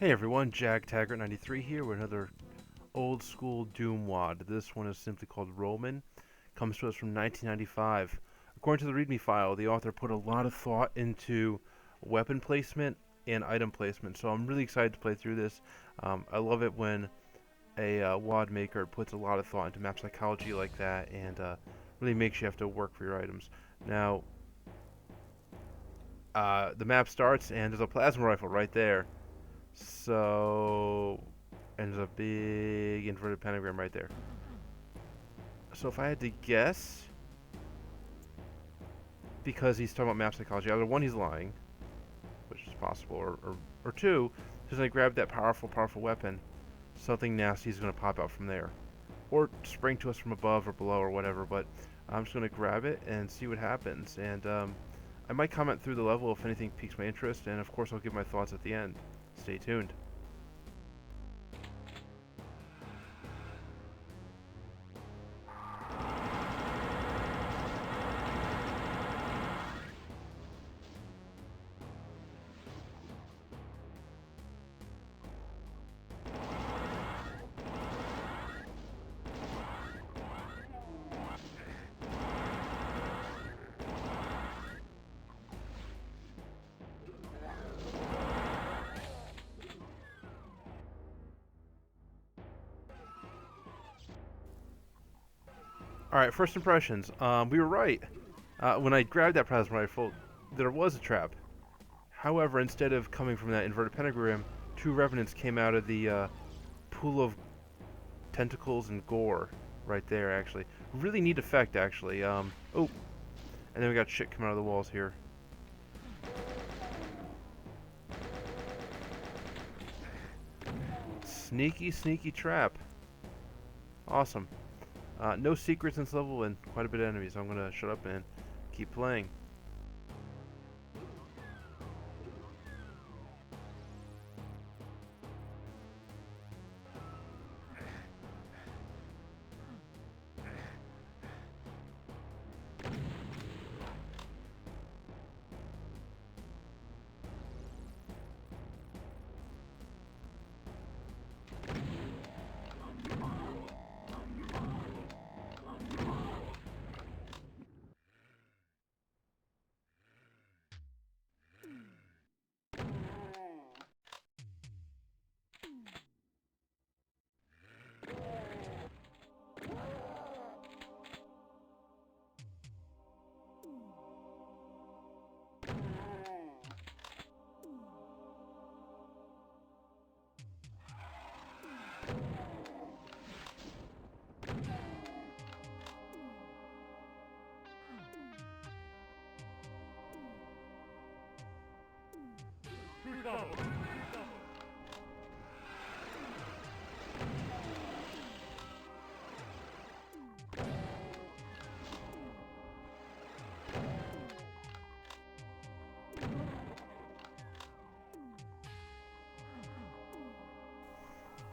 Hey everyone, JagTaggart93 here with another old school Doom wad. This one is simply called Roman. Comes to us from 1995. According to the readme file, the author put a lot of thought into weapon placement and item placement, so I'm really excited to play through this. I love it when a wad maker puts a lot of thought into map psychology like that and really makes you have to work for your items. Now, the map starts and there's a plasma rifle right there. So, and there's a big inverted pentagram right there. So if I had to guess, because he's talking about map psychology, either one, he's lying, which is possible, or two, because I grab that powerful weapon, something nasty is going to pop out from there. Or spring to us from above or below or whatever, but I'm just going to grab it and see what happens. And I might comment through the level if anything piques my interest, and of course I'll give my thoughts at the end. Stay tuned. Alright, first impressions. We were right. When I grabbed that plasma rifle, there was a trap. However, instead of coming from that inverted pentagram, two revenants came out of the pool of tentacles and gore right there, actually. Really neat effect, actually. Oh, and then we got shit coming out of the walls here. Sneaky trap. Awesome. No secrets in this level and quite a bit of enemies. So I'm going to shut up and keep playing.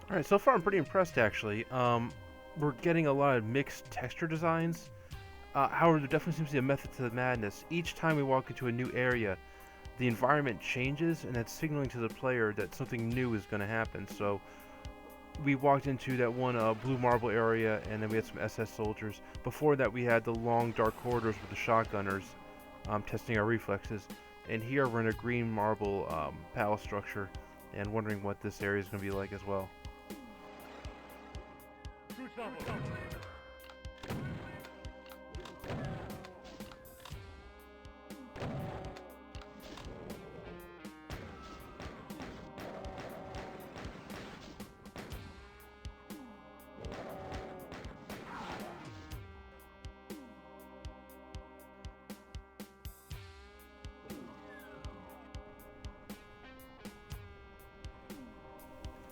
Alright, so far I'm pretty impressed actually. We're getting a lot of mixed texture designs. However, there definitely seems to be a method to the madness. Each time we walk into a new area, the environment changes, and that's signaling to the player that something new is going to happen. So we walked into that one blue marble area, and then we had some SS soldiers. Before that, we had the long dark corridors with the shotgunners testing our reflexes. And here we're in a green marble palace structure, and wondering what this area is going to be like as well.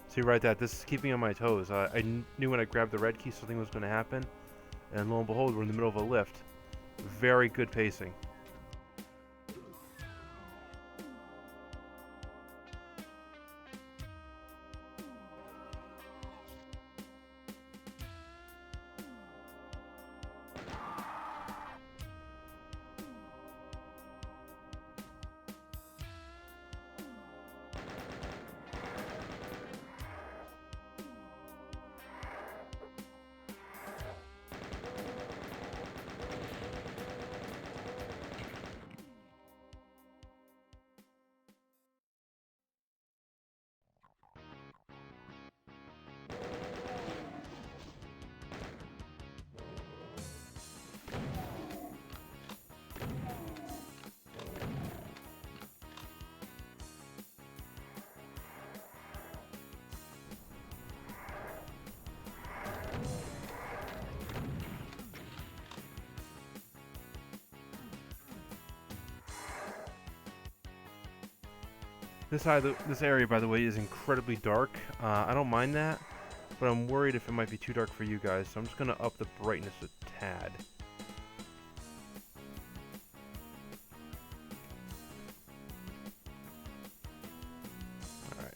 See, right, that this is keeping me on my toes. I knew when I grabbed the red key something was going to happen, and lo and behold, we're in the middle of a lift. Very good pacing. This area, by the way, is incredibly dark. I don't mind that, but I'm worried if it might be too dark for you guys, so I'm just gonna up the brightness a tad. Alright.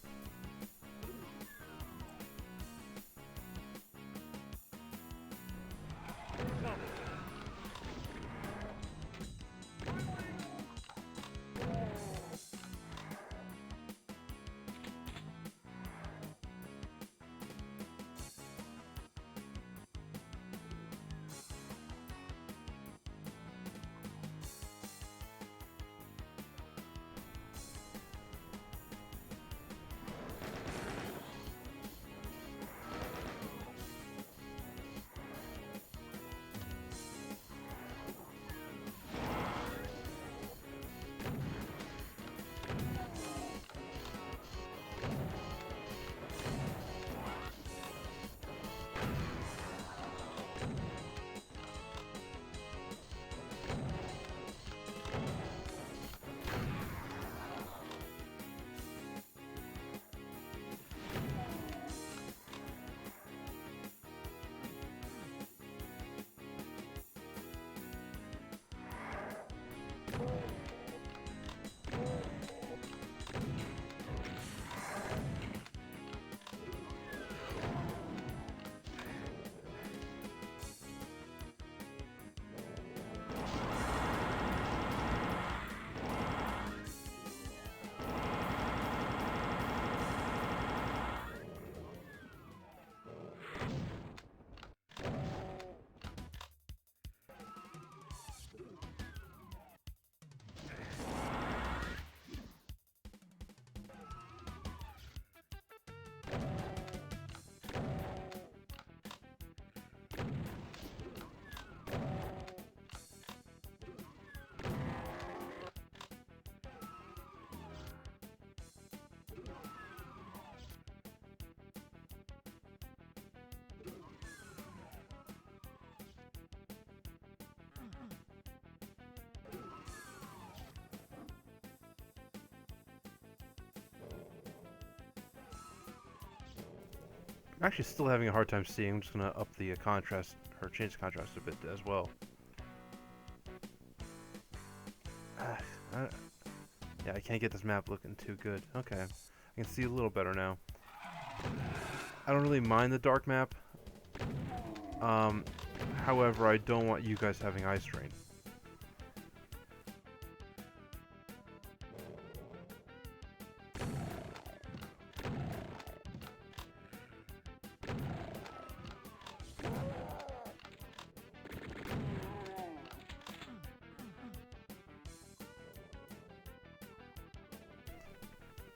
I'm actually still having a hard time seeing. I'm just gonna up the contrast, or change the contrast a bit as well. Ah, I, yeah, I can't get this map looking too good. Okay, I can see a little better now. I don't really mind the dark map. However, I don't want you guys having eye strain.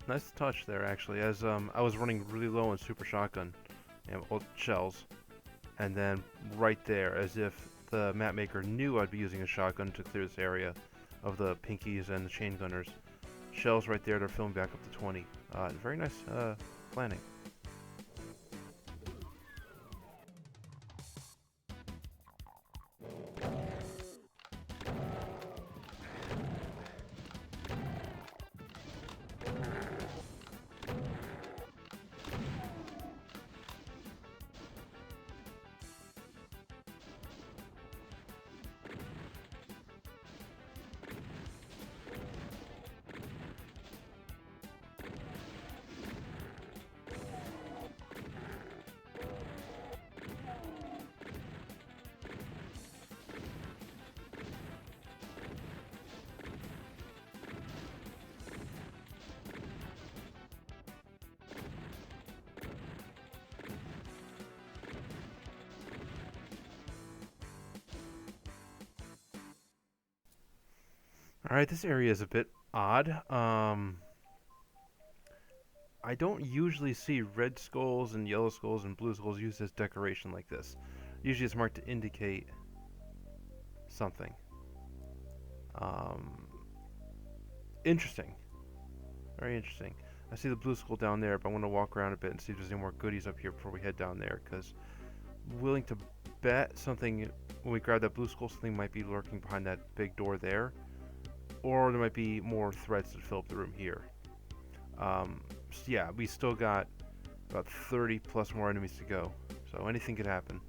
Nice touch there, actually, as I was running really low on super shotgun and shells, and then right there, as if the map maker knew I'd be using a shotgun to clear this area of the pinkies and the chain gunners. Shells right there, they're filling back up to 20. Very nice planning. Alright, this area is a bit odd. I don't usually see red skulls and yellow skulls and blue skulls used as decoration like this. Usually it's marked to indicate something. Interesting. Very interesting. I see the blue skull down there, but I want to walk around a bit and see if there's any more goodies up here before we head down there, because willing to bet something, when we grab that blue skull, something might be lurking behind that big door there. Or there might be more threads that fill up the room here. So yeah, we still got about 30 plus more enemies to go. So anything could happen.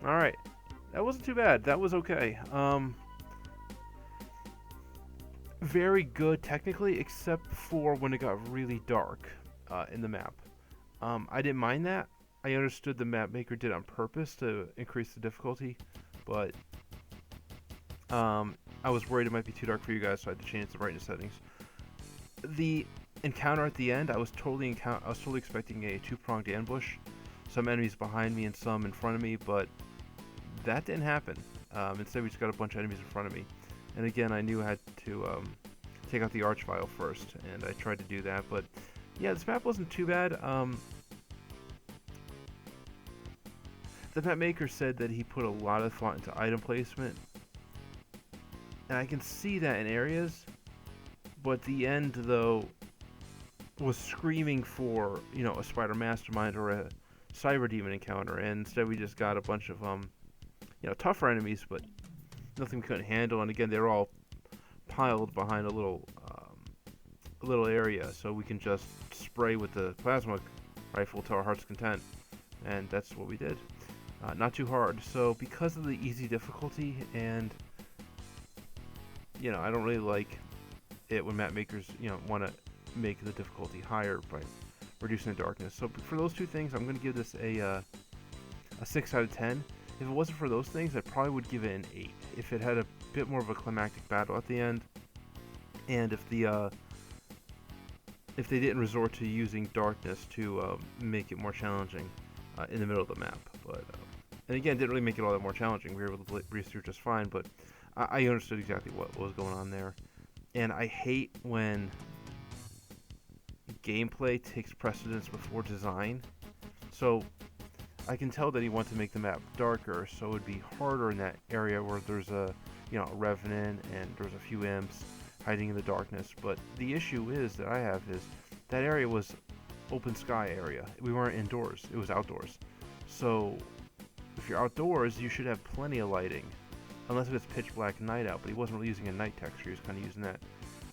All right, that wasn't too bad. That was okay. Very good technically, except for when it got really dark in the map. I didn't mind that. I understood the map maker did it on purpose to increase the difficulty, but I was worried it might be too dark for you guys, so I had to change the brightness settings. The encounter at the end, I was totally expecting a two-pronged ambush, some enemies behind me and some in front of me, but that didn't happen. Instead, we just got a bunch of enemies in front of me. And again, I knew I had to take out the archvile first, and I tried to do that. But yeah, this map wasn't too bad. The map maker said that he put a lot of thought into item placement, and I can see that in areas. But the end, though, was screaming for, you know, a spider mastermind or a cyberdemon encounter, and instead we just got a bunch of you know, tougher enemies, but nothing we couldn't handle. And again, they're all piled behind a little area, so we can just spray with the plasma rifle to our heart's content, and that's what we did. Not too hard. So because of the easy difficulty, and you know, I don't really like it when map makers, you know, want to make the difficulty higher by reducing the darkness. So for those two things, I'm going to give this a 6 out of 10. If it wasn't for those things, I probably would give it an 8. If it had a bit more of a climactic battle at the end, and if they didn't resort to using darkness to make it more challenging in the middle of the map. But and again, it didn't really make it all that more challenging. We were able to breeze through just fine, but I understood exactly what was going on there. And I hate when gameplay takes precedence before design. So I can tell that he wants to make the map darker, so it would be harder in that area where there's a, you know, a revenant and there's a few imps hiding in the darkness. But the issue is that I have is that area was open sky area. We weren't indoors; it was outdoors. So if you're outdoors, you should have plenty of lighting, unless it's pitch black night out. But he wasn't really using a night texture; he was kind of using that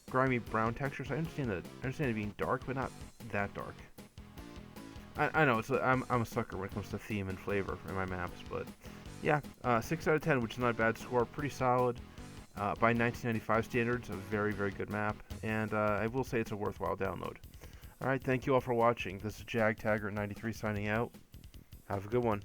grimy brown texture. So I understand it being dark, but not that dark. I know I'm a sucker when it comes to theme and flavor in my maps, but yeah, 6 out of 10, which is not a bad score, pretty solid. By 1995 standards, a very, very good map, and I will say it's a worthwhile download. Alright, thank you all for watching. This is JagTagger93 signing out. Have a good one.